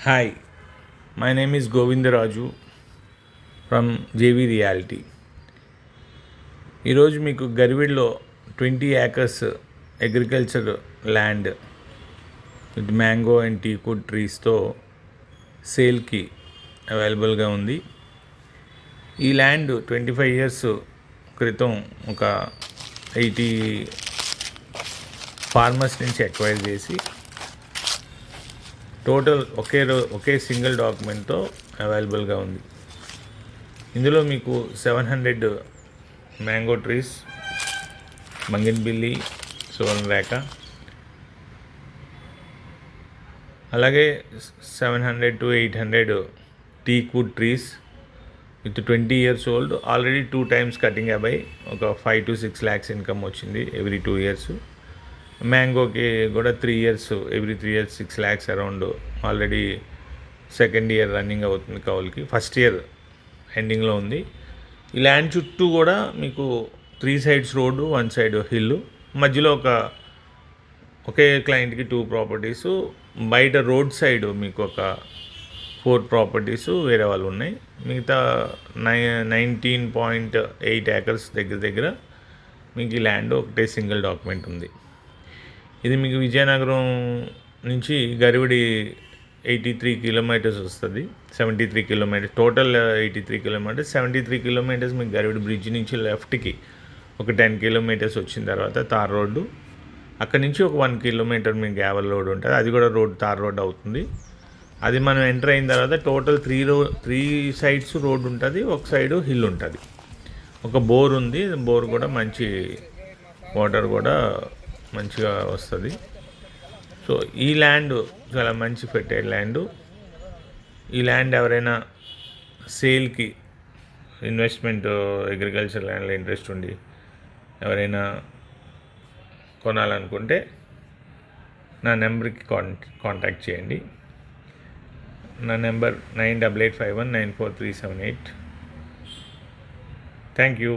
Hi, my name is Govindaraju from JV Realty. ఈరోజు మీకు గరివిడిలో 20 acres agriculture land with mango and teakwood ట్రీస్తో సేల్కి అవైలబుల్గా ఉంది. ఈ ల్యాండ్ 25 years క్రితం ఒక 80 ఫార్మర్స్ నుంచి ఎక్వైర్ చేసి టోటల్ ఒకే సింగిల్ డాక్యుమెంట్తో అవైలబుల్గా ఉంది. ఇందులో మీకు 700 మ్యాంగో ట్రీస్, బంగిన్బిల్లి, సువర్ణరేఖ, అలాగే 700 to 800 teakwood trees with 20 years old, already 2 times cutting అబ్బాయి ఒక 5 to 6 lakhs ఇన్కమ్ వచ్చింది ఎవ్రీ 2 years. మ్యాంగోకి కూడా 3 years, every 3 years 6 lakhs around already second year running అవుతుంది కౌలుకి, ఫస్ట్ ఇయర్ ఎండింగ్లో ఉంది. ఈ ల్యాండ్ చుట్టూ కూడా మీకు 3 sides రోడ్డు, 1 side హిల్, మధ్యలో ఒకే క్లయింట్కి 2 properties, బయట రోడ్ సైడ్ మీకు ఒక 4 properties వేరే వాళ్ళు ఉన్నాయి. మిగతా 19.8 acres దగ్గర మీకు ఈ ల్యాండ్ ఒకటే సింగిల్ డాక్యుమెంట్ ఉంది. ఇది మీకు విజయనగరం నుంచి గరివిడి 83 kilometers వస్తుంది. 73 kilometers టోటల్, 83 kilometers. 73 kilometers మీకు గరివిడి బ్రిడ్జ్ నుంచి లెఫ్ట్కి ఒక 10 kilometers వచ్చిన తర్వాత తార్ రోడ్డు, అక్కడి నుంచి ఒక 1 kilometer మీకు గ్యావల్ రోడ్ ఉంటుంది, అది కూడా తార్ రోడ్ అవుతుంది. అది మనం ఎంటర్ అయిన తర్వాత టోటల్ 3 sides రోడ్ ఉంటుంది, ఒక సైడు హిల్ ఉంటుంది, ఒక బోర్ ఉంది. బోర్ కూడా మంచి వాటర్ కూడా మంచిగా వస్తుంది. సో ఈ ల్యాండ్ చాలా మంచి ఫెర్టైల్ ల్యాండ్. ఈ ల్యాండ్ ఎవరైనా సేల్కి, ఇన్వెస్ట్మెంట్ అగ్రికల్చర్ ల్యాండ్లో ఇంట్రెస్ట్ ఉండి ఎవరైనా కొనాలనుకుంటే నా నెంబర్కి కాంటాక్ట్ చేయండి. నా నెంబర్ 9885194378. Thank you.